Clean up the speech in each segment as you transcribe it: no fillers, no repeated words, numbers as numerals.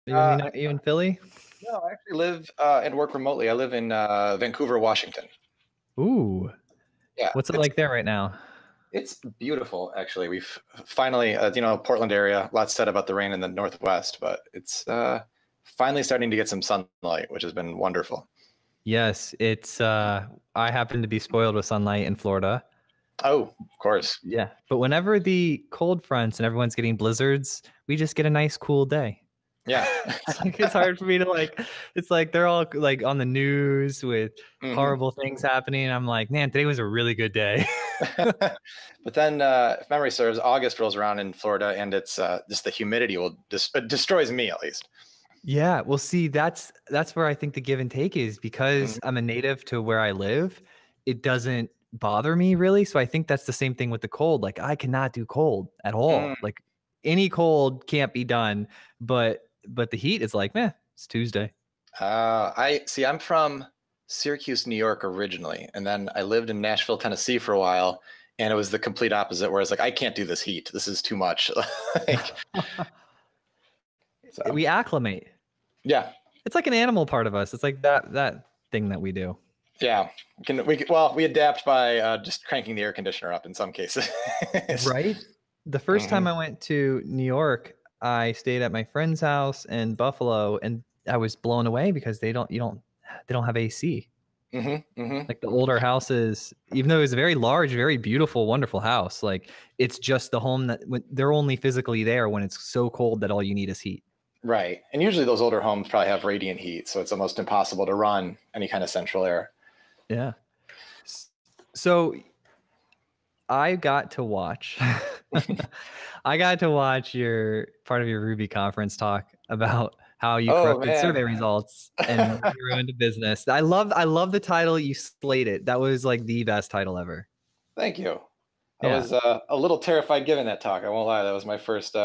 Uh, Are you in Philly? no, I actually live and work remotely. I live in Vancouver, Washington. Ooh, Yeah, what's it like there right now? it's beautiful, actually. We've finally, Portland area, lots said about the rain in the Northwest, but it's finally starting to get some sunlight, which has been wonderful. Yes, it's I happen to be spoiled with sunlight in Florida. Oh, of course. Yeah, but whenever the cold fronts and everyone's getting blizzards, we just get a nice cool day. Yeah. It's like it's hard for me to like it's like they're all like on the news with hmm horrible things happening. I'm like, man, today was a really good day. But then, if memory serves, August rolls around in Florida, and it's just the humidity will destroys me at least. Yeah, well, see, that's where I think the give and take is because Mhm. I'm a native to where I live, it doesn't bother me really. So I think that's the same thing with the cold. Like I cannot do cold at Mm. all. Like any cold can't be done, but the heat is like, meh, it's Tuesday. I see. I'm from Syracuse, New York originally, and then I lived in Nashville, Tennessee for a while, and it was the complete opposite. Where I was like, I can't do this heat. This is too much. Like, so We acclimate. yeah, It's like an animal part of us. It's like that thing that we do. yeah. We adapt by just cranking the air conditioner up in some cases. Right? The first time hmm I went to New York, I stayed at my friend's house in Buffalo and I was blown away because they don't have AC. hmm Like the older houses, even though it was a very large, very beautiful, wonderful house, like it's just the home that when they're only physically there when it's so cold that all you need is heat. Right, and usually those older homes probably have radiant heat, so it's almost impossible to run any kind of central air. Yeah. So I got to watch I got to watch your part of your Ruby conference talk about how you Oh corrupted man. survey results and you ruined a business. I love the title you slayed it. That was like the best title ever. Thank you. I Yeah. was a little terrified giving that talk. I won't lie. That was my first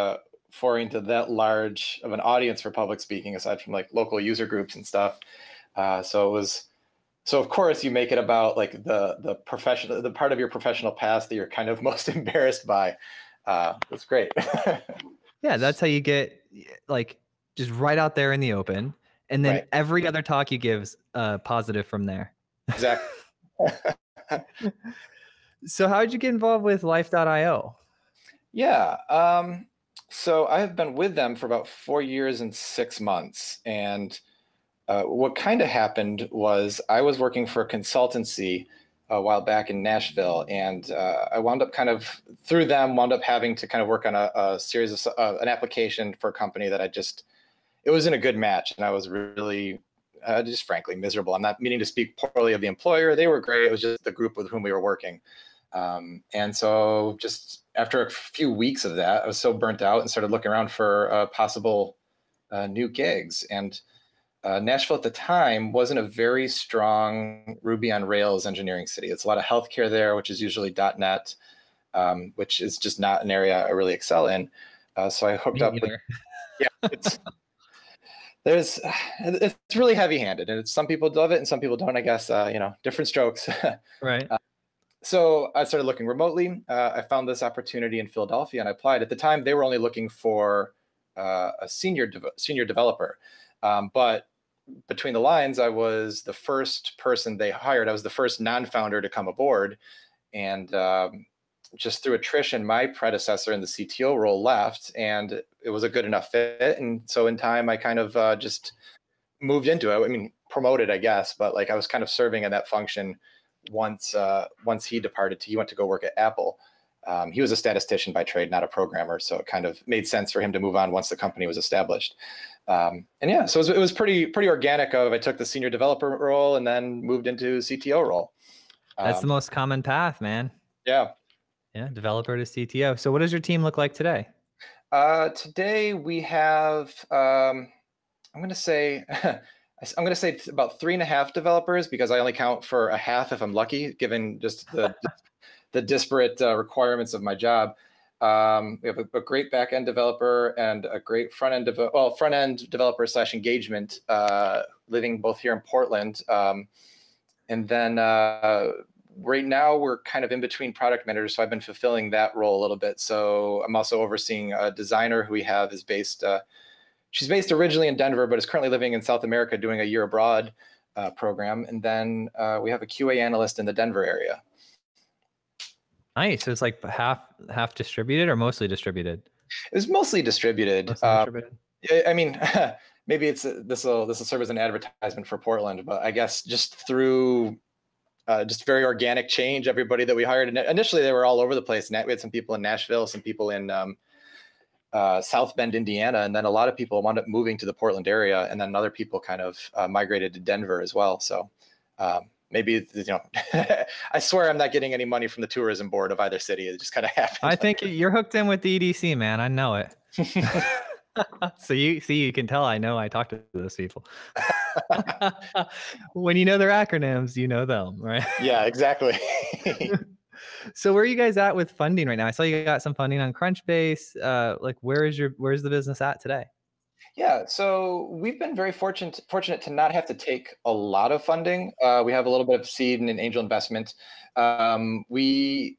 foray into that large of an audience for public speaking, aside from like local user groups and stuff. So it was. So of course you make it about like the professional, the part of your professional past that you're kind of most embarrassed by. That's great. Yeah, that's how you get like just right out there in the open. And then Right. every other talk you give is positive from there. Exactly. So how did you get involved with Life.io? Yeah. So I have been with them for about 4 years and 6 months, and what kind of happened was I was working for a consultancy a while back in Nashville, and I wound up kind of through them wound up having to kind of work on a series of an application for a company that it wasn't a good match, and I was really just frankly miserable. I'm not meaning to speak poorly of the employer; they were great. It was just the group with whom we were working, and so just after a few weeks of that, I was so burnt out and started looking around for possible new gigs and. Nashville at the time wasn't a very strong Ruby on Rails engineering city. It's a lot of healthcare there, which is usually .NET, which is just not an area I really excel in. So I hooked Me up with, either. yeah, there's, it's really heavy-handed, and some people love it and some people don't. I guess different strokes. Right. So I started looking remotely. I found this opportunity in Philadelphia and I applied. At the time, they were only looking for a senior developer, but between the lines, I was the first person they hired. I was the first non-founder to come aboard, and just through attrition, my predecessor in the CTO role left, and it was a good enough fit. And so in time, I kind of just moved into it. I mean, promoted, I guess, but like I was kind of serving in that function once he departed. He went to go work at Apple. He was a statistician by trade, not a programmer, so it kind of made sense for him to move on once the company was established. And yeah, so it was pretty organic. I took the senior developer role and then moved into CTO role. That's the most common path, man. Yeah. Yeah, developer to CTO. So what does your team look like today? Today we have I'm going to say I'm going to say about 3.5 developers because I only count for a half if I'm lucky, given just the disparate requirements of my job. We have a great back-end developer and a great front-end developer / engagement living both here in Portland. And then right now we're kind of in between product managers, so I've been fulfilling that role a little bit. So I'm also overseeing a designer who we have is based she's based originally in Denver, but is currently living in South America doing a year abroad program. And then we have a QA analyst in the Denver area. Nice. So it's like half distributed or mostly distributed? It was mostly distributed. Mostly distributed. I mean, maybe this will serve as an advertisement for Portland, but I guess just through just very organic change, everybody that we hired, and initially they were all over the place. We had some people in Nashville, some people in South Bend, Indiana, and then a lot of people wound up moving to the Portland area, and then other people kind of migrated to Denver as well. So maybe, I swear I'm not getting any money from the tourism board of either city. It just kind of happened. I think you're hooked in with the EDC, man. I know it. So you can tell I know I talk to those people. When you know their acronyms, you know them, right? Yeah, exactly. So where are you guys at with funding right now? I saw you got some funding on Crunchbase. Like where's the business at today? Yeah, so we've been very fortunate to not have to take a lot of funding. We have a little bit of seed and an angel investment. We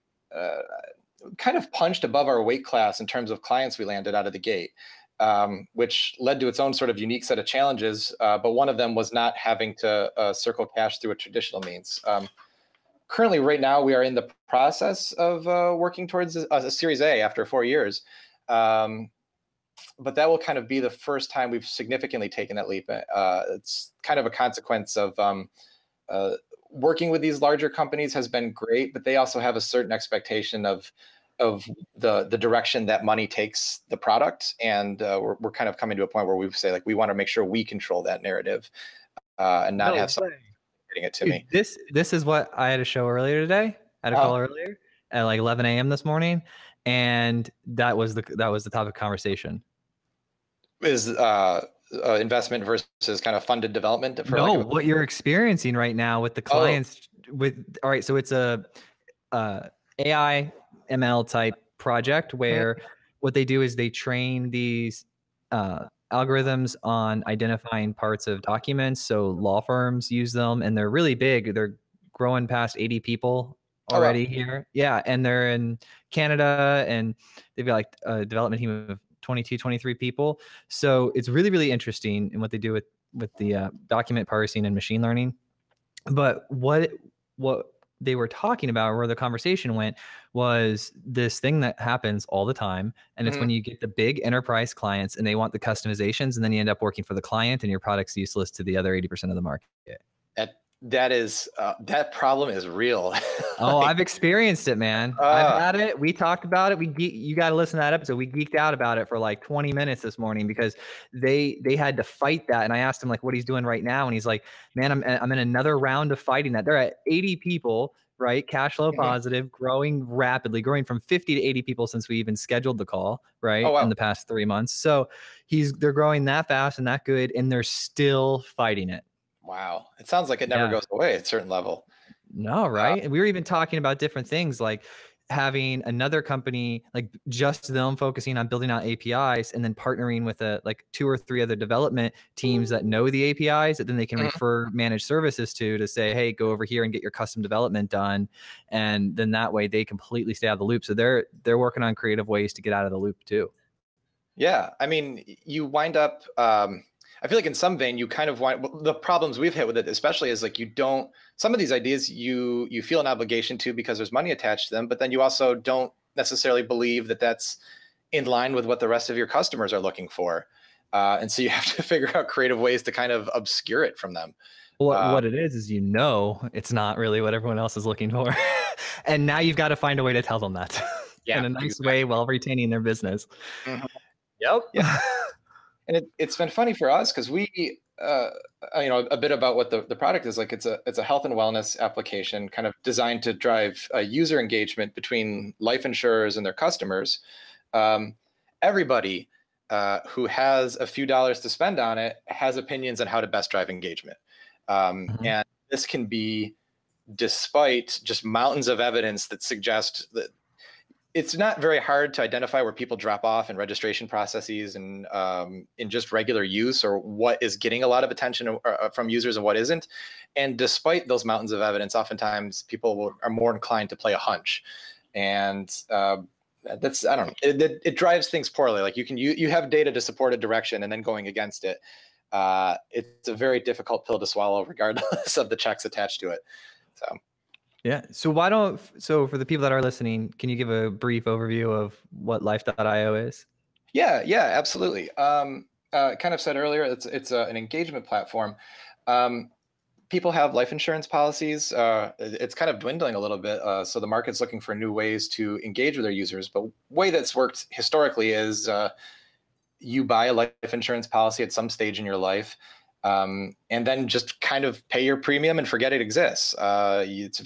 kind of punched above our weight class in terms of clients we landed out of the gate, which led to its own sort of unique set of challenges. But one of them was not having to circle cash through a traditional means. Currently, right now, we are in the process of working towards a Series A after 4 years. But that will kind of be the first time we've significantly taken that leap. It's kind of a consequence of working with these larger companies has been great, but they also have a certain expectation of the direction that money takes the product. And we're kind of coming to a point where we say, like, we want to make sure we control that narrative and not have someone getting it to me. This is what I had a show earlier today. I had a call earlier at like 11 a.m. this morning. And that was the topic of conversation. Is investment versus kind of funded development? What you're experiencing right now with the clients all right. So it's a AI ML type project where what they do is they train these algorithms on identifying parts of documents. So law firms use them and they're really big. They're growing past 80 people already here. Yeah. And they're in Canada and they've got like a development team of 22, 23 people. So it's really, really interesting in what they do with the document parsing and machine learning. But what they were talking about, where the conversation went, was this thing that happens all the time. And it's when you get the big enterprise clients and they want the customizations, and then you end up working for the client and your product's useless to the other 80% of the market. That problem is real. Oh, I've experienced it, man. I've had it. We talked about it. You got to listen to that episode. We geeked out about it for like 20 minutes this morning because they had to fight that. And I asked him like what he's doing right now. And he's like, man, I'm in another round of fighting that. They're at 80 people, right? Cash flow positive, growing rapidly, growing from 50 to 80 people since we even scheduled the call, right? In the past 3 months. So they're growing that fast and that good. And they're still fighting it. Wow. It sounds like it never goes away at a certain level. No, right? And we were even talking about different things like having another company, like just them focusing on building out APIs and then partnering with like 2 or 3 other development teams that know the APIs that then they can refer managed services to say, hey, go over here and get your custom development done. And then that way they completely stay out of the loop. So they're working on creative ways to get out of the loop too. Yeah. I mean, you wind up, I feel like in some vein, you kind of the problems we've hit with it, especially is like some of these ideas you feel an obligation to because there's money attached to them, but then you also don't necessarily believe that that's in line with what the rest of your customers are looking for. And so you have to figure out creative ways to kind of obscure it from them. What it is it's not really what everyone else is looking for. And now you've got to find a way to tell them that in a nice way while retaining their business. Yep. Yeah. And it's been funny for us because we, a bit about what the product is like. It's a health and wellness application kind of designed to drive user engagement between life insurers and their customers. Everybody who has a few dollars to spend on it has opinions on how to best drive engagement. And this can be despite just mountains of evidence that suggest that it's not very hard to identify where people drop off in registration processes and in just regular use, or what is getting a lot of attention from users and what isn't. And despite those mountains of evidence, oftentimes people are more inclined to play a hunch. And that's, I don't know, it drives things poorly. Like you have data to support a direction and then going against it. It's a very difficult pill to swallow regardless of the checks attached to it. So. Yeah. So for the people that are listening, can you give a brief overview of what life.io is? Yeah, absolutely. Kind of said earlier, it's an engagement platform. People have life insurance policies. It's kind of dwindling a little bit. So the market's looking for new ways to engage with their users. But the way that's worked historically is you buy a life insurance policy at some stage in your life, and then just kind of pay your premium and forget it exists. It's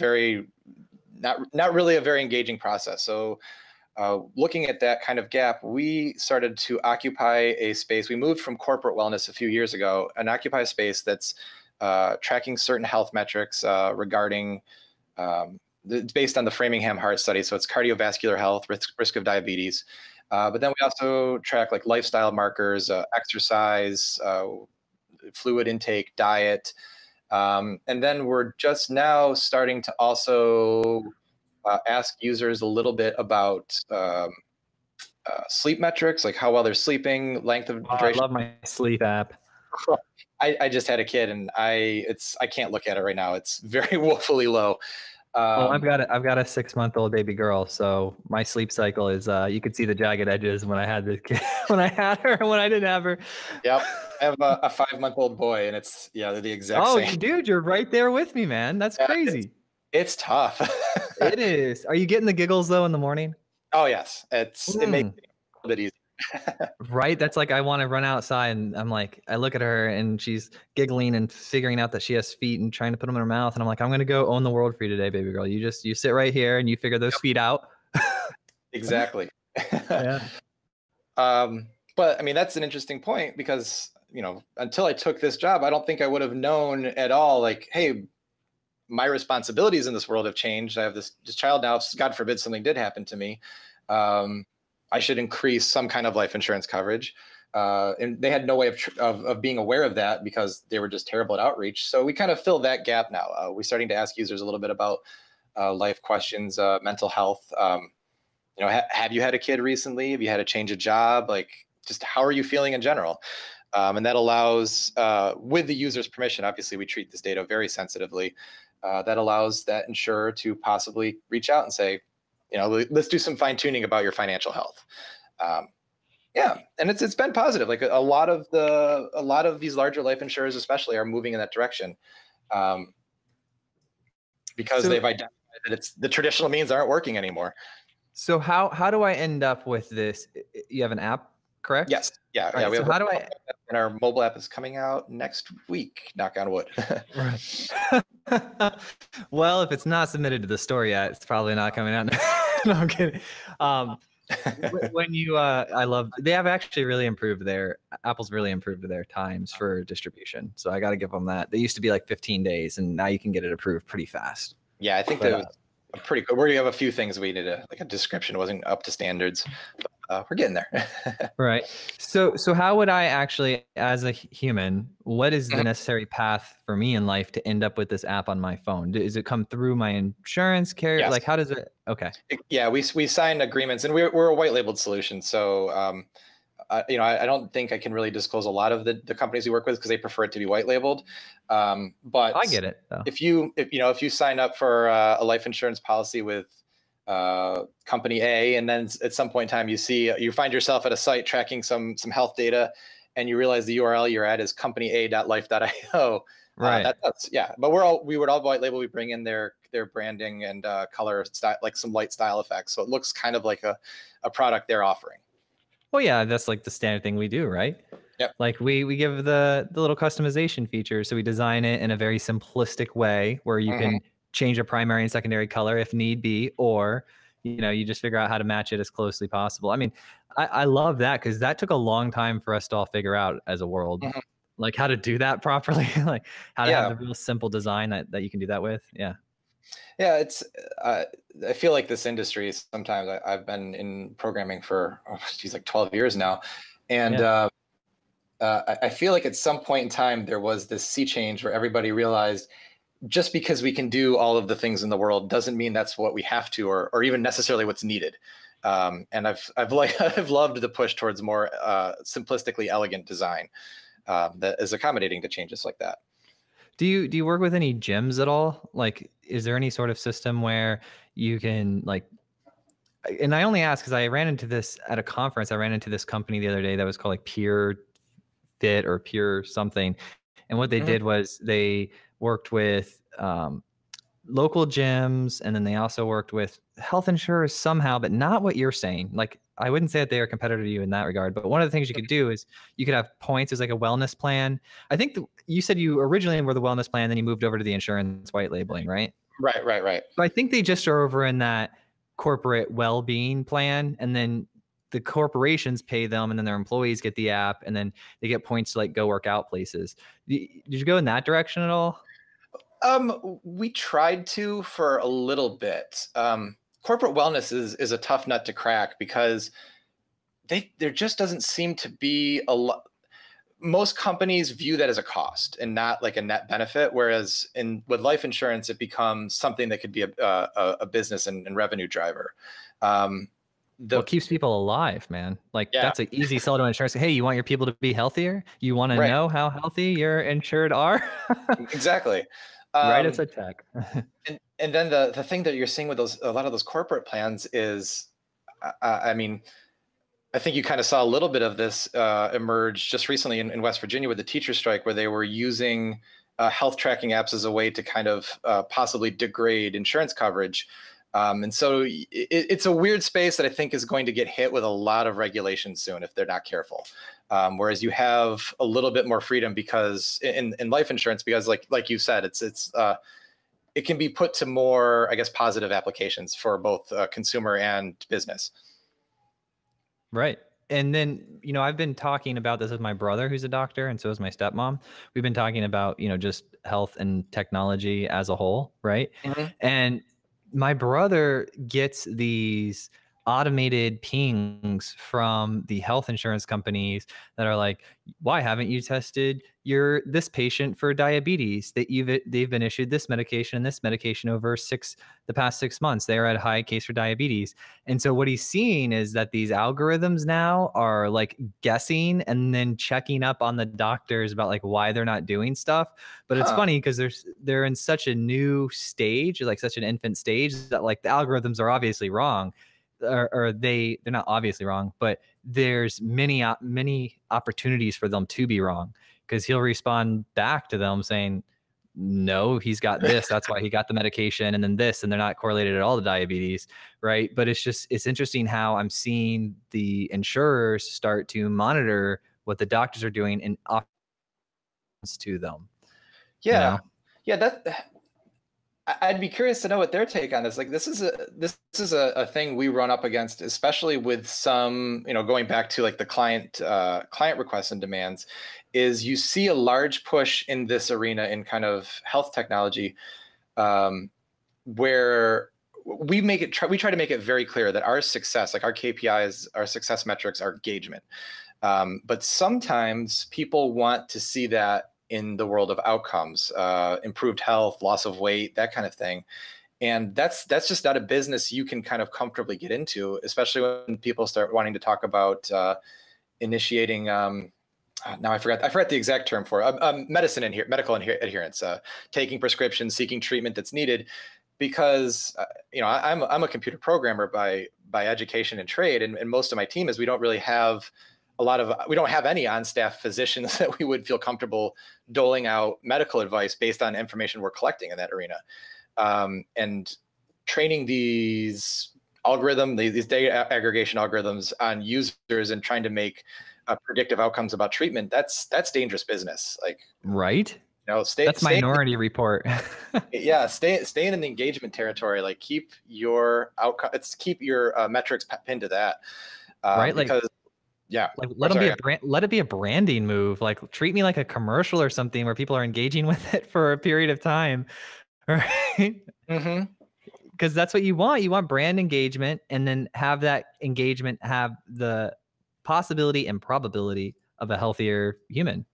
not really a very engaging process. So looking at that kind of gap, we started to occupy a space. We moved from corporate wellness a few years ago and occupy a space that's tracking certain health metrics regarding, it's based on the Framingham Heart Study. So it's cardiovascular health, risk of diabetes. But then we also track like lifestyle markers, exercise, fluid intake, diet. And then we're just now starting to also ask users a little bit about sleep metrics, like how well they're sleeping, length of duration. I love my sleep app. I just had a kid and I can't look at it right now. It's very woefully low. Well, I've got a 6-month-old baby girl, so my sleep cycle is you could see the jagged edges when I had the kid, when I had her, and when I didn't have her. Yep, I have a 5-month-old boy, and they're the exact same. Oh, dude, you're right there with me, man. That's crazy. It's tough. It is. Are you getting the giggles though in the morning? Oh yes, it makes it a little bit easier. Right. That's like, I want to run outside and I'm like, I look at her and she's giggling and figuring out that she has feet and trying to put them in her mouth. And I'm like, I'm going to go own the world for you today, baby girl. You sit right here and you figure those feet out. Exactly. Yeah. But I mean, that's an interesting point because, until I took this job, I don't think I would have known at all, like, hey, my responsibilities in this world have changed. I have this child now. If God forbid something did happen to me, I should increase some kind of life insurance coverage. And they had no way of being aware of that because they were just terrible at outreach. So we kind of fill that gap now. We're starting to ask users a little bit about life questions, mental health. Have you had a kid recently? Have you had a change of job? Like, just how are you feeling in general? And that allows, with the user's permission, obviously we treat this data very sensitively. That allows that insurer to possibly reach out and say, let's do some fine tuning about your financial health. Yeah, and it's been positive. Like a lot of these larger life insurers, especially, are moving in that direction, because they've identified that the traditional means aren't working anymore. So how do I end up with this? You have an app, correct? Yes. Yeah. Right, yeah. So how do I? And our mobile app is coming out next week. Knock on wood. Right. Well, if it's not submitted to the store yet, it's probably not coming out. No, I'm kidding. When you, they have actually really improved Apple's really improved their times for distribution. So I got to give them that. They used to be like 15 days and now you can get it approved pretty fast. Yeah, I think that was pretty good. We have a few things we needed, like a description wasn't up to standards. But, we're getting there. Right. So how would I actually, as a human, what is the necessary path for me in life to end up with this app on my phone? Does it come through my insurance carrier? Yes. Like, how does it? Okay. Yeah, we sign agreements, and we're a white labeled solution. So, I don't think I can really disclose a lot of the companies we work with because they prefer it to be white labeled. But I get it, though. If you sign up for a life insurance policy with company A, and then at some point in time you find yourself at a site tracking some health data, and you realize the URL you're at is companya.life.io. Right. But we would all white label. We bring in their branding and color style, like some light style effects, so it looks kind of like a product they're offering. Well, yeah, that's like the standard thing we do, right? Yep. Like we give the little customization features, so we design it in a very simplistic way where you can change a primary and secondary color if need be, or you just figure out how to match it as closely possible. I mean, I love that because that took a long time for us to all figure out as a world, like how to do that properly, like how to have the real simple design that you can do that with. Yeah. Yeah, it's. I feel like this industry, sometimes I've been in programming for like 12 years now, and I feel like at some point in time there was this sea change where everybody realized just because we can do all of the things in the world doesn't mean that's what we have to, or even necessarily what's needed. And I've loved the push towards more simplistically elegant design that is accommodating to changes like that. Do you work with any gyms at all? Like, is there any sort of system where you can like, and I only ask because I ran into this at a conference. I ran into this company the other day that was called like Pure Fit or Pure something. And what they Mhm. did was they worked with local gyms, and then they also worked with health insurers somehow, but not what you're saying. Like, I wouldn't say that they are a competitor to you in that regard, but one of the things you could do is you could have points as like a wellness plan. I think you said you originally were the wellness plan, then you moved over to the insurance white labeling, right? Right. So I think they just are over in that corporate well-being plan, and then the corporations pay them, and then their employees get the app, and then they get points to like go work out places. Did you go in that direction at all? We tried to for a little bit. Corporate wellness is a tough nut to crack because there just doesn't seem to be a lot. Most companies view that as a cost and not like a net benefit. Whereas with life insurance, it becomes something that could be a business and revenue driver. Um, What the keeps people alive, man? Like, Yeah, that's an easy sell to insurance. Hey, you want your people to be healthier? You want to right, know how healthy your insured are? exactly. Write us Um, a check. and then the thing that you're seeing with a lot of those corporate plans is, I mean, I think you kind of saw a little bit of this emerge just recently in West Virginia with the teacher strike, where they were using health tracking apps as a way to kind of possibly degrade insurance coverage. And so it's a weird space that I think is going to get hit with a lot of regulation soon if they're not careful. Whereas you have a little bit more freedom because in life insurance, because like you said, it can be put to more, I guess, positive applications for both consumer and business. Right. And then, I've been talking about this with my brother who's a doctor, and so is my stepmom. We've been talking about, just health and technology as a whole, right? Mhm. And my brother gets these automated pings from the health insurance companies that are like, why haven't you tested this patient for diabetes? They've been issued this medication and this medication over the past 6 months. They are at high case for diabetes. And so what he's seeing is that these algorithms now are like guessing and then checking up on the doctors about like why they're not doing stuff. But it's Huh. funny because they're in such a new stage, like such an infant stage, that like the algorithms are obviously wrong. Or they're not obviously wrong, but there's many opportunities for them to be wrong, because he'll respond back to them saying, no, he's got this, that's why he got the medication, and then this, and they're not correlated at all to diabetes, right? But it's interesting how I'm seeing the insurers start to monitor what the doctors are doing in options to them, you Yeah, know? yeah. I'd be curious to know what their take on this. Like, this is a thing we run up against, especially with some, going back to like the client requests and demands, is you see a large push in this arena in kind of health technology, where we try to make it very clear that our success, like our KPIs, our success metrics, are engagement. But sometimes people want to see that in the world of outcomes, improved health, loss of weight, that kind of thing. And that's just not a business you can kind of comfortably get into, especially when people start wanting to talk about initiating. Now I forgot the exact term for it. Medical adherence, taking prescriptions, seeking treatment that's needed, because I'm a computer programmer by education and trade, and most of my team is we don't really have we don't have any on-staff physicians that we would feel comfortable doling out medical advice based on information we're collecting in that arena. And training these these data aggregation algorithms on users and trying to make predictive outcomes about treatment, that's dangerous business. Like, Right? stay That's Minority Report. yeah, staying in the engagement territory. Like, keep your outcome. Keep your metrics pinned to that, Right? because yeah. Like, Or sorry. let it be a branding move. Like, treat me like a commercial or something where people are engaging with it for a period of time, right? Mm-hmm. Because that's what you want. You want brand engagement, and then have that engagement have the possibility and probability of a healthier human.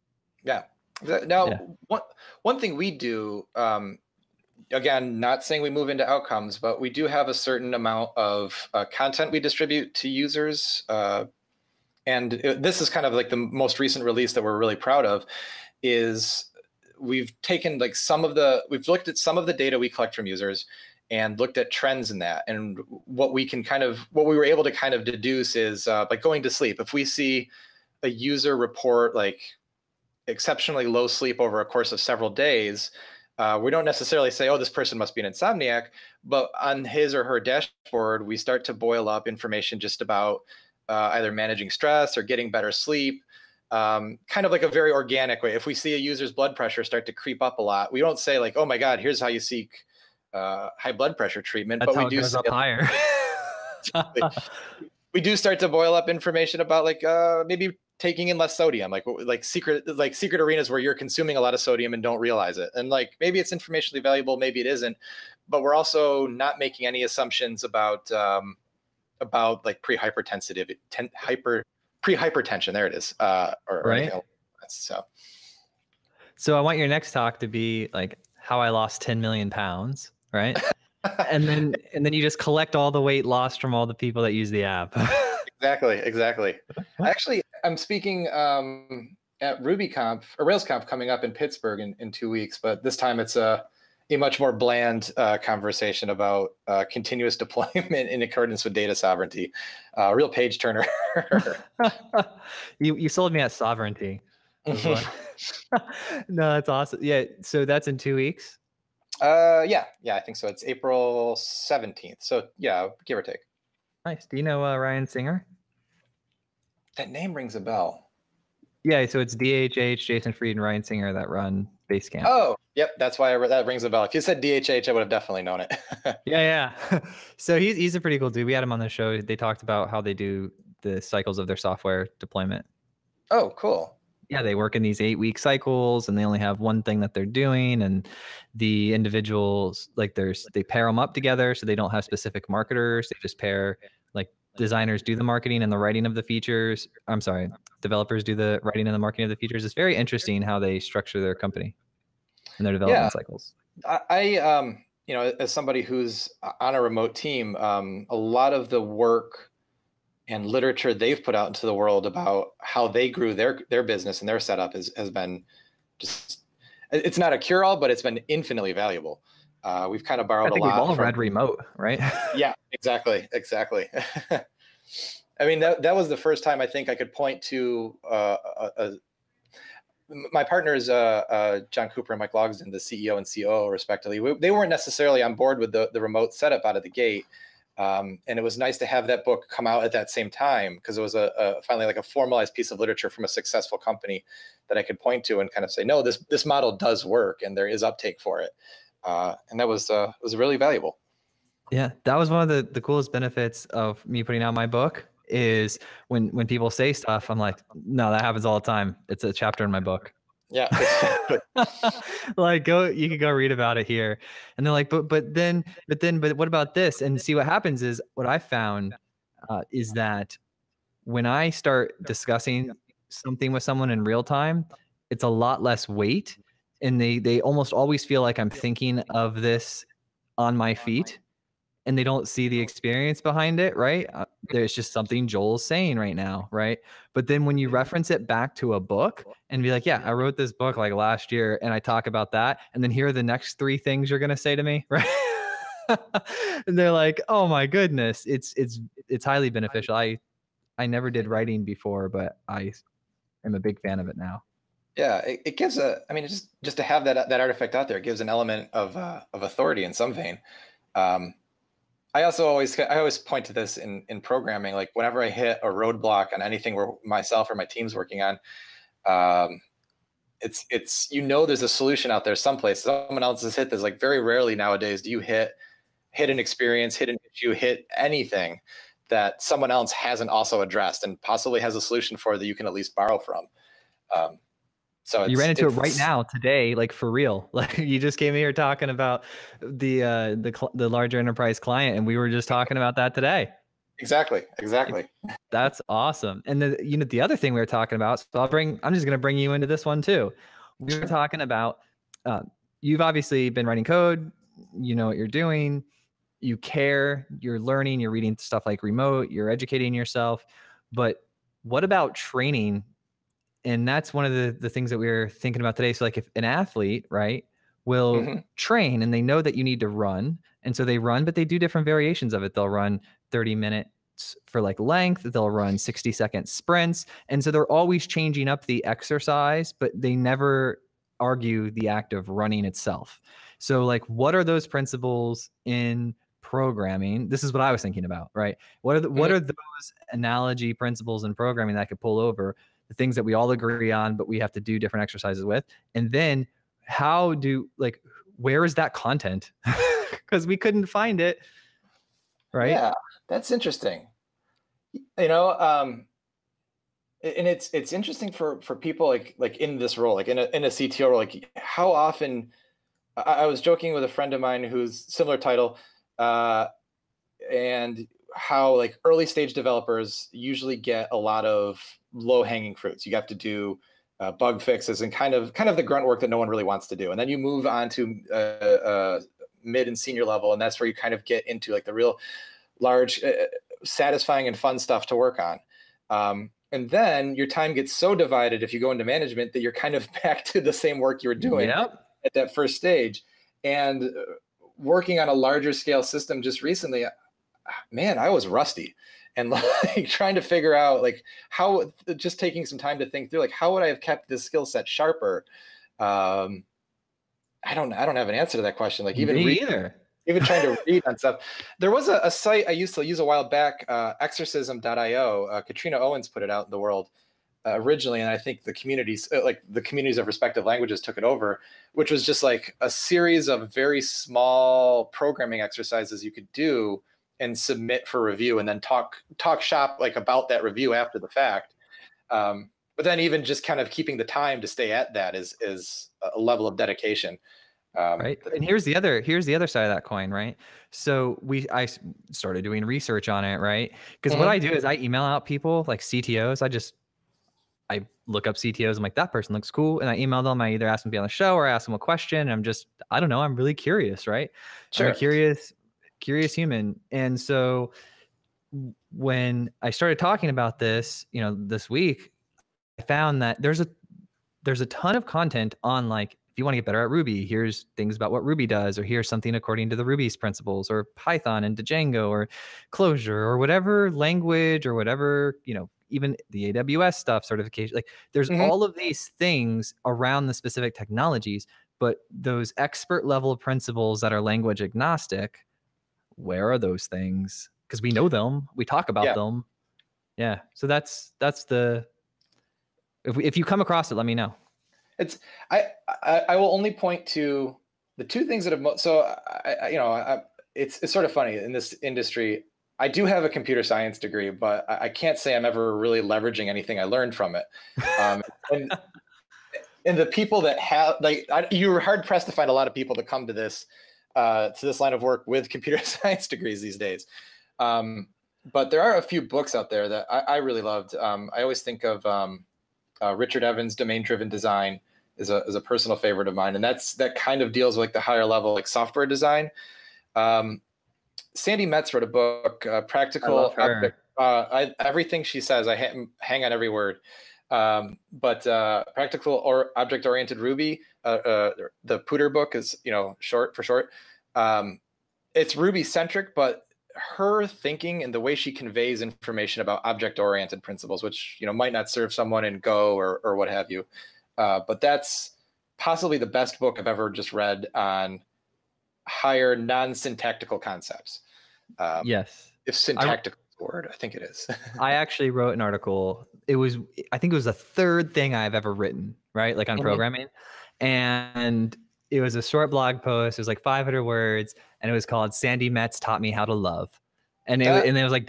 Yeah. Yeah. Now, one thing we do, again, not saying we move into outcomes, but we do have a certain amount of content we distribute to users. And this is kind of like the most recent release that we're really proud of, is we've taken like we've looked at some of the data we collect from users and looked at trends in that. And what we were able to kind of deduce is like going to sleep. If we see a user report like exceptionally low sleep over a course of several days, we don't necessarily say, oh, this person must be an insomniac, but on his or her dashboard, we start to boil up information just about either managing stress or getting better sleep, kind of like a very organic way. If we see a user's blood pressure start to creep up a lot, we don't say like, oh my God, here's how you seek high blood pressure treatment. That's but how we it do goes up higher. we do start to boil up information about like maybe taking in less sodium, like secret arenas where you're consuming a lot of sodium and don't realize it. And like maybe it's informationally valuable, maybe it isn't, but we're also not making any assumptions about like pre-hypertension. There it is, or Right. anything like that. So I want your next talk to be like how I lost 10 million pounds, right? and then you just collect all the weight lost from all the people that use the app. Exactly. Actually, I'm speaking at RubyConf or RailsConf coming up in Pittsburgh in 2 weeks, but this time it's a much more bland conversation about continuous deployment in accordance with data sovereignty. Real page turner. You sold me at sovereignty. No, that's awesome. Yeah, so that's in 2 weeks. Yeah, I think so. It's April 17th. So yeah, give or take. Nice. Do you know Ryan Singer? That name rings a bell. Yeah, so it's DHH, Jason Fried, and Ryan Singer that run Basecamp. Oh, yep. That's why that rings a bell. If you said DHH, I would have definitely known it. Yeah. So he's a pretty cool dude. We had him on the show. They talked about how they do the cycles of their software deployment. Oh, cool. Yeah, they work in these 8-week cycles and they only have one thing that they're doing. And the individuals, like they pair them up together. So they don't have specific marketers. They just pair, like, designers do the marketing and the writing of the features. I'm sorry, developers do the writing and the marketing of the features. It's very interesting how they structure their company and their development cycles. I as somebody who's on a remote team, a lot of the work and literature they've put out into the world about how they grew their business and their setup has been just, it's not a cure-all, but it's been infinitely valuable. We've kind of borrowed a lot. I think we've all read remote, right? Yeah, exactly. I mean, that was the first time I think I could point to my partners, John Cooper and Mike Logsdon, the CEO and COO respectively. They weren't necessarily on board with the remote setup out of the gate. And it was nice to have that book come out at that same time, because it was finally like a formalized piece of literature from a successful company that I could point to and kind of say, no, this model does work and there is uptake for it. And that was really valuable. Yeah, that was one of the coolest benefits of me putting out my book, is when people say stuff, I'm like, no, that happens all the time. It's a chapter in my book. Yeah. Like, you can go read about it here. And they're like, but what about this? And see, what happens is, what I found is that when I start discussing something with someone in real time, it's a lot less weight. And they almost always feel like I'm thinking of this on my feet, and they don't see the experience behind it, right? There's just something Joel's saying right now, right? But then when you reference it back to a book and be like, yeah, I wrote this book like last year and I talk about that, and then here are the next 3 things you're going to say to me, right? And they're like, oh my goodness, it's highly beneficial. I never did writing before, but I am a big fan of it now. Yeah, it gives just to have that artifact out there, it gives an element of authority in some vein. I always point to this in programming. Like, whenever I hit a roadblock on anything where myself or my team's working on, it's there's a solution out there someplace. Someone else has hit this. Like, very rarely nowadays do you hit an experience, hit an issue, hit anything that someone else hasn't also addressed and possibly has a solution for that you can at least borrow from. So you ran into it right now today, like, for real. Like, you just came here talking about the larger enterprise client, and we were just talking about that today. Exactly. That's awesome. And then, the other thing we were talking about, so I'm just going to bring you into this one too. We were talking about, you've obviously been writing code you know what you're doing, you care, you're learning, you're reading stuff like remote, you're educating yourself. But what about training? And that's one of the things that we were thinking about today. So like if an athlete, right, will Hmm. train and they know that you need to run, and so they run, but they do different variations of it. They'll run 30 minutes for like length, they'll run 60-second sprints. And so they're always changing up the exercise, but they never argue the act of running itself. So like what are those principles in programming? This is what I was thinking about, right? What Hmm. are those analogy principles in programming that I could pull over, the things that we all agree on, but we have to do different exercises with? And then how do, like, where is that content? Because we couldn't find it, right? Yeah, that's interesting. You know, and it's interesting for people like in this role, like in a CTO role, like how often I was joking with a friend of mine who's similar title, uh, and how like early stage developers usually get a lot of low hanging fruits. You have to do bug fixes and kind of the grunt work that no one really wants to do, and then you move on to mid and senior level, and that's where you kind of get into like the real large, satisfying and fun stuff to work on. And then your time gets so divided if you go into management that you're kind of back to the same work you were doing Yep. at that first stage. And working on a larger scale system just recently, man, I was rusty and like trying to figure out like how, just taking some time to think through like how would I have kept this skill set sharper. um I don't have an answer to that question. Like Me either. even trying to read on stuff. There was a site I used to use a while back, exorcism.io. Katrina Owens put it out in the world originally, and I think the communities, like the communities of respective languages, took it over, which was just like a series of very small programming exercises you could do and submit for review, and then talk shop like about that review after the fact. But then even just kind of keeping the time to stay at that is a level of dedication. Right. And here's the other side of that coin, right? So I started doing research on it, right? Because what Mhm. I do is I email out people like CTOs. I look up CTOs. I'm like, that person looks cool. And I email them. I either ask them to be on the show or I ask them a question. And I don't know. I'm really curious, right? I'm a Sure. curious human. And so when I started talking about this, this week, I found that there's a ton of content on, like, if you want to get better at Ruby, here's things about what Ruby does, or here's something according to the Ruby's principles, or Python and Django, or Clojure, or whatever language, or whatever, even the AWS stuff, certification. Like, there's Mhm. all of these things around the specific technologies, but those expert level principles that are language agnostic, where are those things? Because we know them, we talk about Yeah. them. Yeah. So that's the, if you come across it, let me know. It's I will only point to the two things that have so it's sort of funny in this industry. I do have a computer science degree, but I can't say I'm ever really leveraging anything I learned from it. And the people that have you're hard pressed to find a lot of people that come to this line of work with computer science degrees these days. But there are a few books out there that I really loved. I always think of Richard Evans' Domain-Driven Design is a personal favorite of mine, and that kind of deals with like the higher level like software design. Sandy Metz wrote a book, I love Practical her. Object. Everything she says, I hang on every word. But Practical or Object-Oriented Ruby, the Pooter book is short for short. It's Ruby centric, but her thinking and the way she conveys information about object-oriented principles, which might not serve someone in Go or what have you, but that's possibly the best book I've ever just read on higher non-syntactical concepts. Yes. If syntactical is the word, I think it is. I actually wrote an article. I think it was the third thing I've ever written, right? Like on Mhm. programming. And it was a short blog post. It was like 500 words, and it was called Sandy Metz Taught Me How to Love. And it was like ...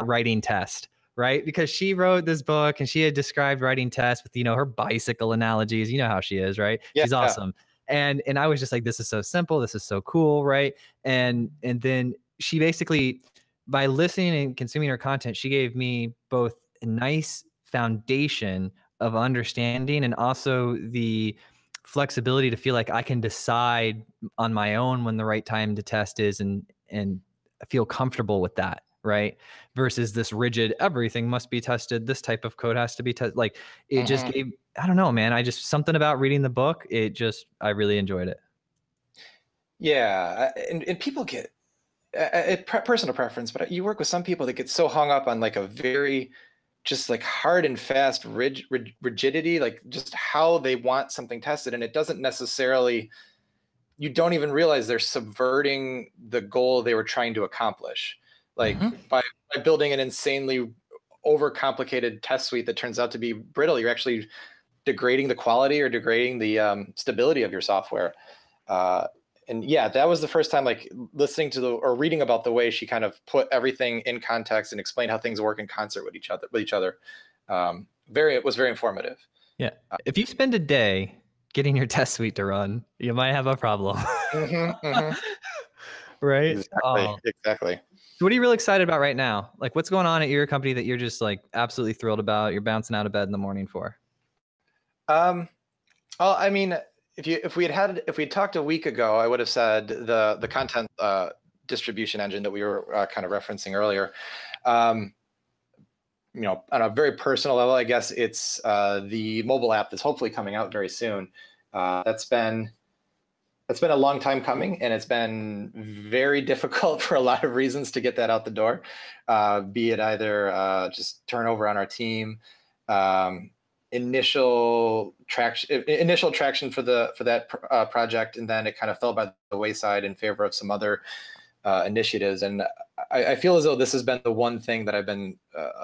writing test, right? Because she wrote this book and she had described writing tests with, her bicycle analogies. You know how she is, right? Yeah, She's awesome. And I was just like, this is so simple. This is so cool, right? And then she basically, by listening and consuming her content, she gave me both a nice foundation of understanding and also the flexibility to feel like I can decide on my own when the right time to test is, and feel comfortable with that, right? Versus this rigid, everything must be tested, this type of code has to be tested. Like, it just gave, I don't know, man. Something about reading the book, I really enjoyed it. Yeah, and people get personal preference, but you work with some people that get so hung up on like a very just like hard and fast rigidity, like just how they want something tested, and it doesn't necessarily, you don't even realize they're subverting the goal they were trying to accomplish, like by building an insanely overcomplicated test suite that turns out to be brittle. You're actually degrading the quality or degrading the stability of your software. And yeah, that was the first time, like listening to or reading about the way she kind of put everything in context and explained how things work in concert with each other. It was very informative. Yeah. If you spend a day getting your test suite to run, you might have a problem. Right? Exactly. So what are you really excited about right now? Like, what's going on at your company that you're just like absolutely thrilled about? You're bouncing out of bed in the morning for? Well, I mean, if we had talked a week ago, I would have said the content distribution engine that we were kind of referencing earlier. You know, on a very personal level, I guess it's the mobile app that's hopefully coming out very soon. That's been a long time coming, and it's been very difficult for a lot of reasons to get that out the door. Be it either just turnover on our team, initial traction for that project, and then it kind of fell by the wayside in favor of some other initiatives. And I feel as though this has been the one thing that I've been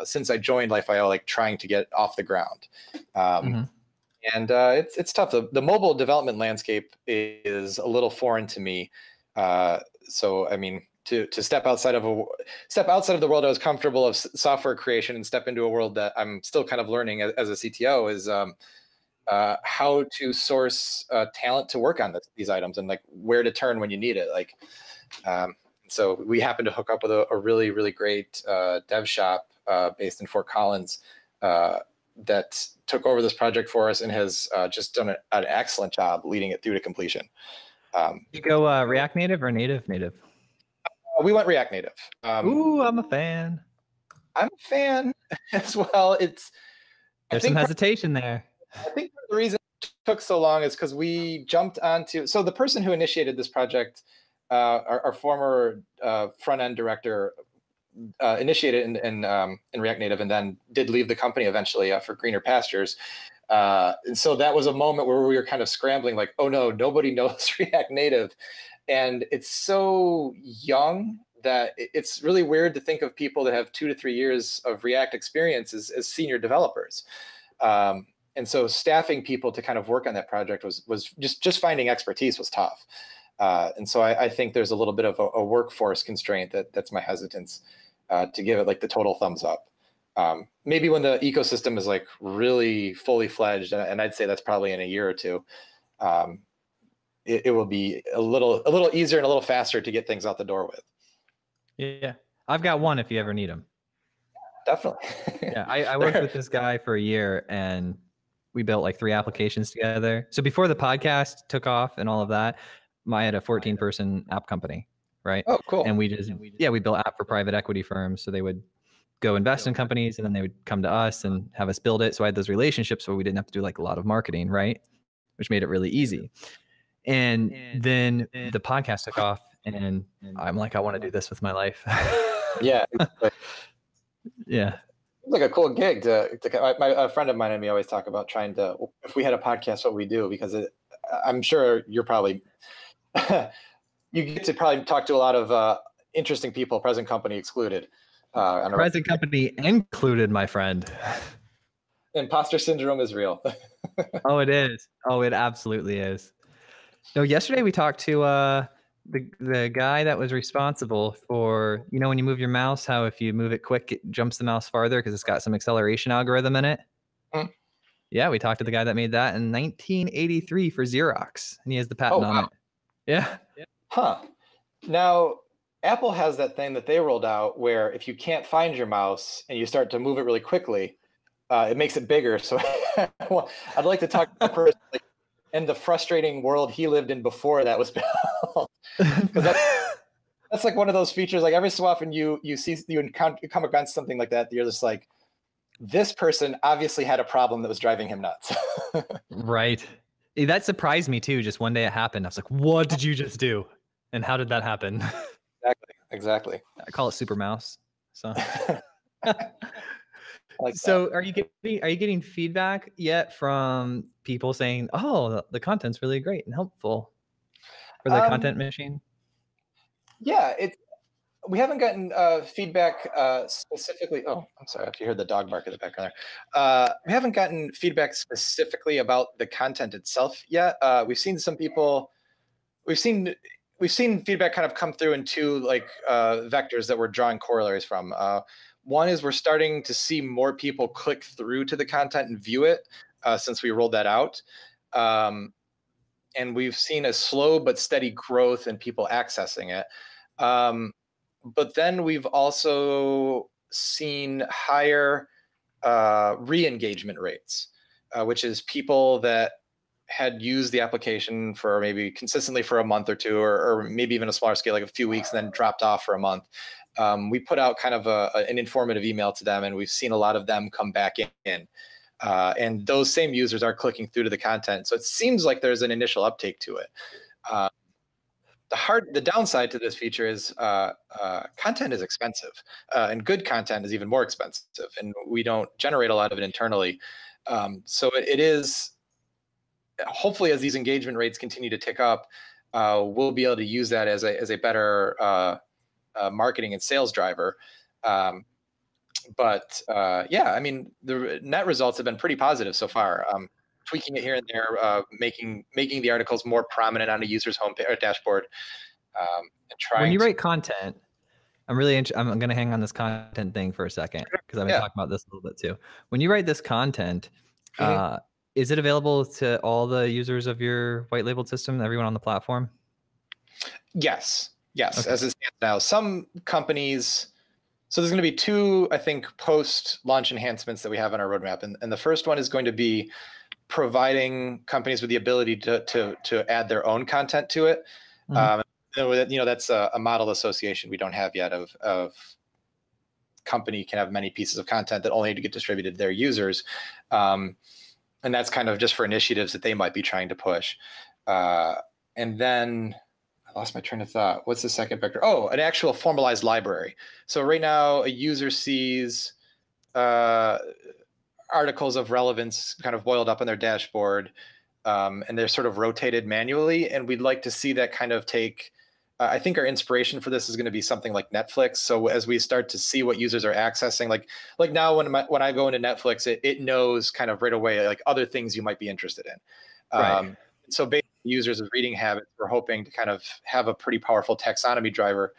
since I joined Life.io, like trying to get off the ground. And it's tough. The mobile development landscape is a little foreign to me. So I mean, to step outside of the world I was comfortable of software creation and step into a world that I'm still kind of learning as a CTO is how to source talent to work on these items, and like where to turn when you need it. Like, so we happened to hook up with a really, really great dev shop based in Fort Collins that took over this project for us and has just done an excellent job leading it through to completion. You go React Native or Native? We went React Native. Ooh, I'm a fan. I'm a fan as well. There's some hesitation there. I think the reason it took so long is because we jumped onto, so the person who initiated this project, our former front-end director, initiated in React Native and then did leave the company eventually for greener pastures. And so that was a moment where we were kind of scrambling, like, oh no, nobody knows React Native. And it's so young that it's really weird to think of people that have 2 to 3 years of React experience as senior developers. And so staffing people to kind of work on that project was just finding expertise was tough. And so I think there's a little bit of a workforce constraint that's my hesitance to give it like the total thumbs up. Maybe when the ecosystem is like really fully fledged, and I'd say that's probably in a year or two, it will be a little easier and a little faster to get things out the door with. Yeah, I've got one if you ever need them. Definitely. Yeah, I worked with this guy for a year, and we built like 3 applications together. So before the podcast took off and all of that, I had a 14-person app company, right? Oh, cool. And we built app for private equity firms. So they would go invest in companies, and then they would come to us and have us build it. So I had those relationships where we didn't have to do like a lot of marketing, right? Which made it really easy. And then the podcast took off, and I'm like, I want to do this with my life. Yeah. Yeah. It's like a cool gig a friend of mine and me always talk about trying to, if we had a podcast, what we do, because I'm sure you're probably, you get to probably talk to a lot of interesting people, present company excluded. Present company included, my friend. Imposter syndrome is real. Oh, it is. Oh, it absolutely is. No, yesterday we talked to the guy that was responsible for, you know, when you move your mouse, how if you move it quick, it jumps the mouse farther because it's got some acceleration algorithm in it. Yeah, we talked to the guy that made that in 1983 for Xerox, and he has the patent on it. Yeah. Huh. Now, Apple has that thing that they rolled out where if you can't find your mouse and you start to move it really quickly, it makes it bigger. So I'd like to talk to the person. Like, and the frustrating world he lived in before that was built. Because that's like one of those features. Like every so often you come against something like that. You're just like, this person obviously had a problem that was driving him nuts. Right. That surprised me too. Just one day it happened. I was like, what did you just do? And how did that happen? Exactly. I call it super mouse. So Like so are you getting feedback yet from people saying, oh, the content's really great and helpful for the content machine? Yeah, we haven't gotten feedback specifically. Oh, I'm sorry if you heard the dog bark in the background there. We haven't gotten feedback specifically about the content itself yet. We've seen some people. We've seen feedback kind of come through in two like vectors that we're drawing corollaries from. One is we're starting to see more people click through to the content and view it since we rolled that out. And we've seen a slow but steady growth in people accessing it. But then we've also seen higher re-engagement rates, which is people that had used the application for maybe consistently for a month or two, or maybe even a smaller scale, like a few weeks, and then dropped off for a month. We put out kind of an informative email to them, and we've seen a lot of them come back in. And those same users are clicking through to the content. So it seems like there's an initial uptake to it. The downside to this feature is content is expensive, and good content is even more expensive, and we don't generate a lot of it internally. So it is, hopefully, as these engagement rates continue to tick up, we'll be able to use that as a better marketing and sales driver. But yeah, I mean, the net results have been pretty positive so far. Tweaking it here and there, making the articles more prominent on a user's homepage or dashboard, and trying. When you write content, I'm going to hang on this content thing for a second because I've been talking about this a little bit too. When you write this content, is it available to all the users of your white labeled system, everyone on the platform? Yes. Okay. As it stands now, some companies. So there's going to be two, I think, post-launch enhancements that we have on our roadmap, and the first one is going to be providing companies with the ability to add their own content to it. That's a model association we don't have yet of company can have many pieces of content that only need to get distributed to their users. And that's kind of just for initiatives that they might be trying to push. And then I lost my train of thought. What's the second vector? Oh, an actual formalized library. So right now a user sees articles of relevance kind of boiled up on their dashboard, and they're sort of rotated manually. And we'd like to see that kind of take, I think our inspiration for this is going to be something like Netflix. So as we start to see what users are accessing, like now when I go into Netflix, it knows kind of right away, like other things you might be interested in. Right. So based on users' reading habits, we're hoping to kind of have a pretty powerful taxonomy driver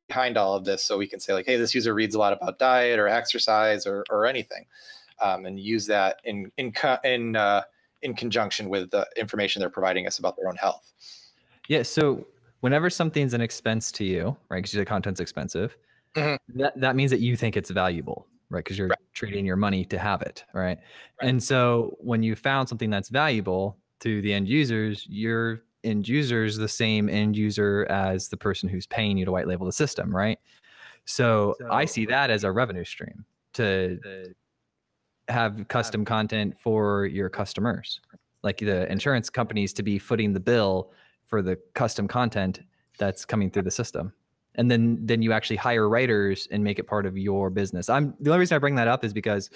behind all of this. So we can say like, hey, this user reads a lot about diet or exercise or anything, and use that in conjunction with the information they're providing us about their own health. Yeah. So whenever something's an expense to you, right, because the content's expensive, that means that you think it's valuable, right? Because you're trading your money to have it, right? And so when you found something that's valuable to the end users, your end user's the same end user as the person who's paying you to white label the system, right? So I see that as a revenue stream to have custom content for your customers, like the insurance companies to be footing the bill for the custom content that's coming through the system. And then you actually hire writers and make it part of your business. The only reason I bring that up is because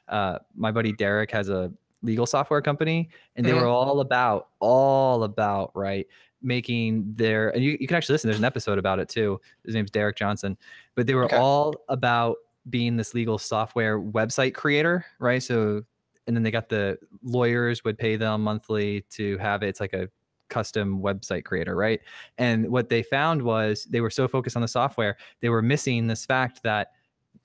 my buddy Derek has a legal software company, and they were all about right, making their, and you can actually listen, there's an episode about it too. His name's Derek Johnson, but they were all about being this legal software website creator, right? So, and then they got the lawyers would pay them monthly to have it. It's like a custom website creator, right? And what they found was they were so focused on the software, they were missing this fact that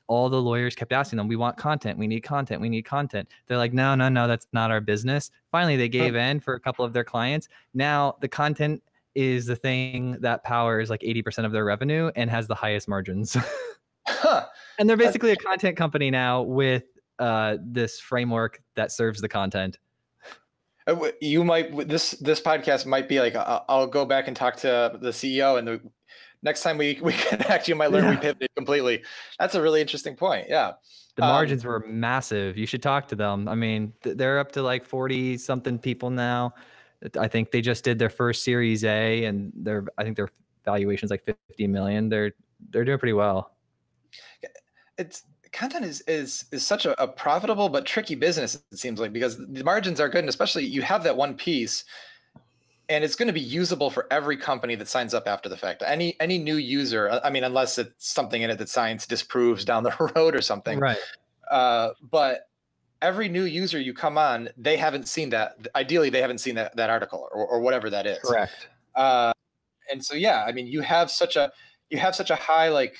all the lawyers kept asking them, we want content, we need content, we need content. They're like, no, that's not our business. Finally, they gave in for a couple of their clients. Now the content is the thing that powers like 80% of their revenue and has the highest margins. And they're basically a content company now with this framework that serves the content. You might, this podcast might be like, I'll go back and talk to the CEO, and the next time we connect, you might learn we Yeah. pivoted completely. That's a really interesting point. Yeah. The margins were massive. You should talk to them. I mean, they're up to like 40 something people now. I think they just did their first Series A, and I think their valuation is like 50 million. They're doing pretty well. It's content is such a profitable but tricky business, it seems like, because the margins are good, and especially you have that one piece, and it's going to be usable for every company that signs up after the fact. Any new user, I mean, unless it's something in it that science disproves down the road or something. Right. But every new user you come on, they haven't seen that. Ideally, they haven't seen that article or whatever that is. Correct. And so, yeah, I mean, you have such a high like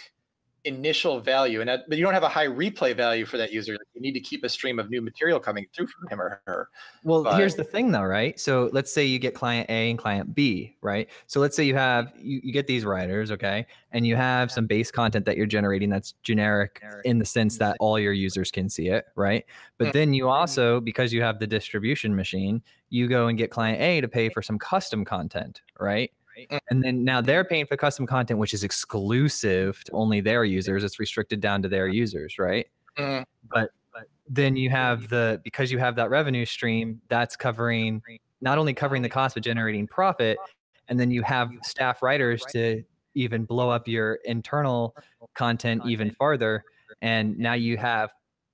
initial value, but you don't have a high replay value for that user. You need to keep a stream of new material coming through from him or her. Well, here's the thing though, right? So let's say you get client A and client B, right? So let's say you get these writers, okay? And you have some base content that you're generating that's generic in the sense that all your users can see it, right? But then you also, because you have the distribution machine, you go and get client A to pay for some custom content, right? And then now they're paying for custom content, which is exclusive to only their users. It's restricted down to their users, right? But then you have because you have that revenue stream, that's not only covering the cost, but generating profit. And then you have staff writers to even blow up your internal content even farther. And now you have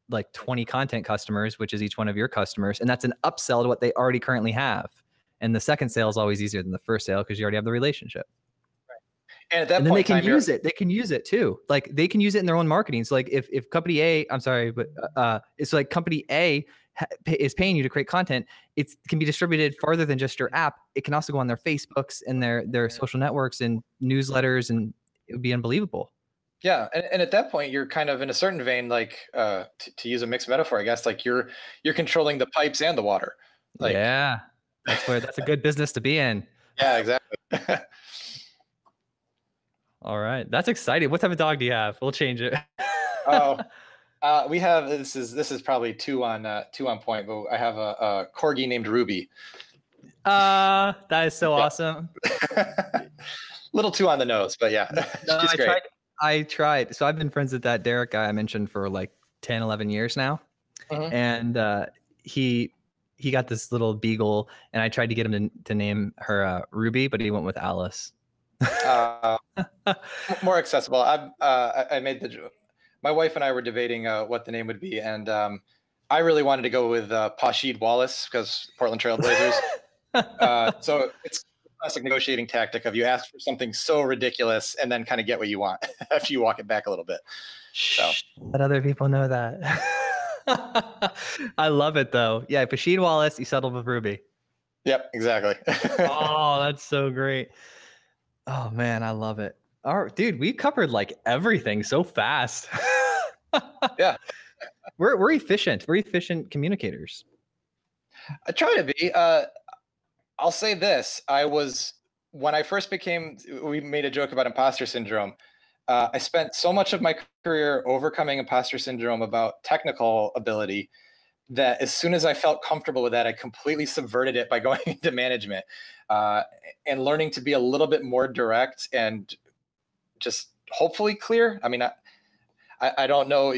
like 20 content customers, which is each one of your customers. And that's an upsell to what they already currently have. And the second sale is always easier than the first sale because you already have the relationship. And at that then point, they can use it. They can use it too. Like they can use it in their own marketing. So like if company A, I'm sorry, but it's like company A is paying you to create content, it can be distributed farther than just your app. It can also go on their Facebooks and their social networks and newsletters, and it would be unbelievable. Yeah, and at that point, you're kind of in a certain vein, like to use a mixed metaphor, I guess, like you're controlling the pipes and the water. Like, yeah, that's a good business to be in. Yeah, exactly. All right, that's exciting. What type of dog do you have? We'll change it. We have this is probably two on point, but I have a corgi named Ruby. That is so awesome. Little too on the nose, but yeah, no, she's great. I tried. So I've been friends with that Derek guy I mentioned for like 10, 11 years now. And he got this little beagle, and I tried to get him to name her Ruby, but he went with Alice. More accessible. I made my wife and I were debating what the name would be, and I really wanted to go with Pasheed Wallace because Portland Trail Blazers. So it's a classic negotiating tactic of you ask for something so ridiculous and then kind of get what you want after you walk it back a little bit. So let other people know that. I love it though. Yeah, Pasheed Wallace, you settled with Ruby. Yep, exactly. Oh, that's so great. Oh man, I love it. All right, dude, we covered like everything so fast. Yeah. We're efficient. We're efficient communicators. I try to be. I'll say this. When I first we made a joke about imposter syndrome. I spent so much of my career overcoming imposter syndrome about technical ability that as soon as I felt comfortable with that, I completely subverted it by going into management and learning to be a little bit more direct and just hopefully clear. I mean, I don't know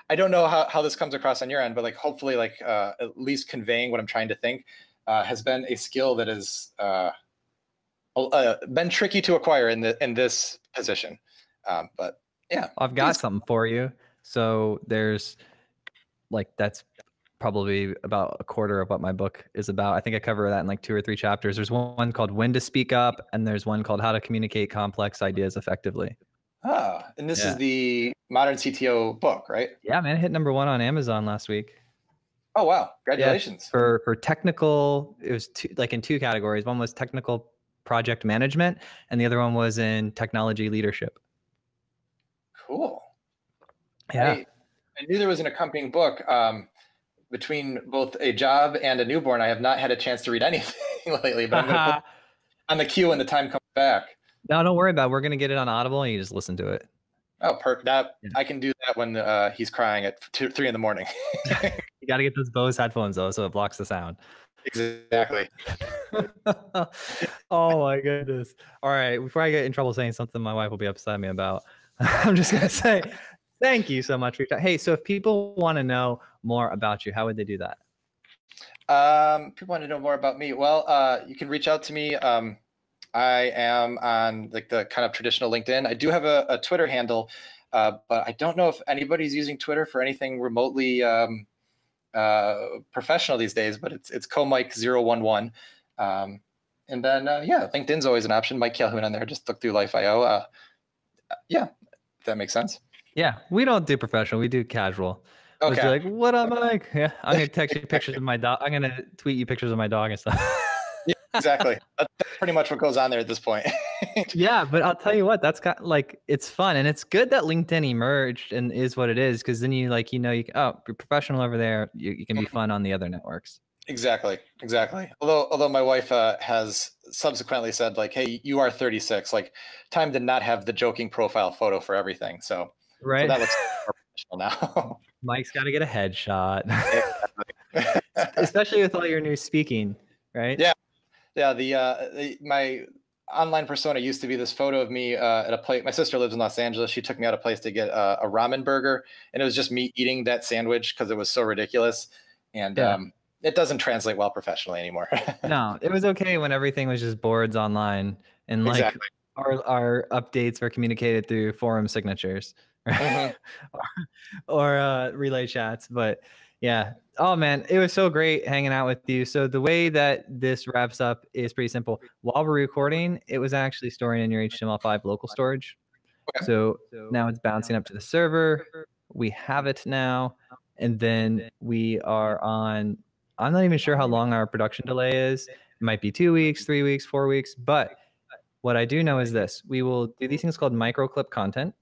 I don't know how this comes across on your end, but like hopefully like at least conveying what I'm trying to think has been a skill that has been tricky to acquire in this position. But yeah, I've got something for you. So there's that's probably about a quarter of what my book is about. I think I cover that in like 2 or 3 chapters. There's one called When to Speak Up, and there's one called How to Communicate Complex Ideas Effectively. And this is the Modern CTO book, right? Yeah, man, it hit #1 on Amazon last week. Oh wow, congratulations. Yeah, for technical, it was in 2 categories. One was technical project management, and the other one was in technology leadership. Cool. Yeah. I knew there was an accompanying book. Between both a job and a newborn, I have not had a chance to read anything lately, but I'm going to put on the queue when the time comes back. No, don't worry about it. We're going to get it on Audible, and you just listen to it. Oh, perfect. I can do that when he's crying at 3 in the morning. You got to get those Bose headphones though, so it blocks the sound. Exactly. Oh my goodness. All right. Before I get in trouble saying something my wife will be upset at me about, I'm just going to say thank you so much for your time. Hey, so if people want to know more about you, how would they do that? People want to know more about me. Well, you can reach out to me. I am on like the kind of traditional LinkedIn. I do have a Twitter handle, but I don't know if anybody's using Twitter for anything remotely professional these days. But it's comike011. And then yeah, LinkedIn's always an option. Mike Calhoun on there. Just look through Life.io. Yeah, if that makes sense. Yeah, we don't do professional. We do casual. Let's be Okay. like, what up, Mike? Yeah, I'm gonna text you pictures of my dog. I'm gonna tweet you pictures of my dog and stuff. Yeah, exactly. That's pretty much what goes on there at this point. Yeah, but I'll tell you what, that's got like it's fun and it's good that LinkedIn emerged and is what it is because then you like you can, oh, you're professional over there. You can be fun on the other networks. Exactly. Although my wife has subsequently said like, "Hey, you are 36. Like, time to not have the joking profile photo for everything." So Right. that looks more professional now. Mike's got to get a headshot, Exactly. especially with all your new speaking, right? Yeah. My online persona used to be this photo of me at a place. My sister lives in Los Angeles. She took me out a place to get a ramen burger, and it was just me eating that sandwich because it was so ridiculous. And Yeah. it doesn't translate well professionally anymore. No, it was okay when everything was just boards online and like Exactly. our updates were communicated through forum signatures, right? Hmm. Or relay chats. But yeah, oh man, it was so great hanging out with you. So the way that this wraps up is pretty simple. While we're recording, it was actually storing in your HTML5 local storage. Okay. So now it's bouncing up to the server. We have it now. And then we are on, I'm not even sure how long our production delay is. It might be 2 weeks, 3 weeks, 4 weeks. But what I do know is this: we will do these things called micro clip content.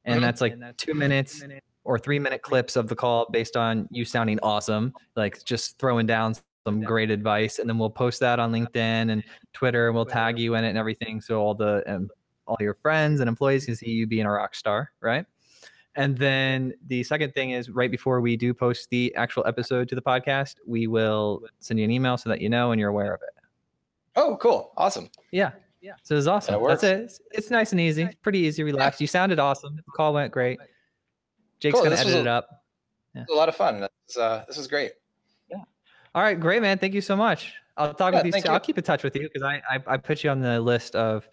And that's like 2 minutes or 3 minute clips of the call based on you sounding awesome, like just throwing down some great advice. And then we'll post that on LinkedIn and Twitter, and we'll tag you in it and everything. So all your friends and employees can see you being a rock star, right? And then the second thing is right before we do post the actual episode to the podcast, we will send you an email so that you know and you're aware of it. Oh, cool. Awesome. Yeah. So it's awesome. That's it. It's nice and easy. Pretty easy, relaxed. You sounded awesome. The call went great. Jake's Cool. going to edit it up. Yeah. A lot of fun. This was great. Yeah. All right. Great, man. Thank you so much. I'll talk with you soon. I'll keep in touch with you because I put you on the list of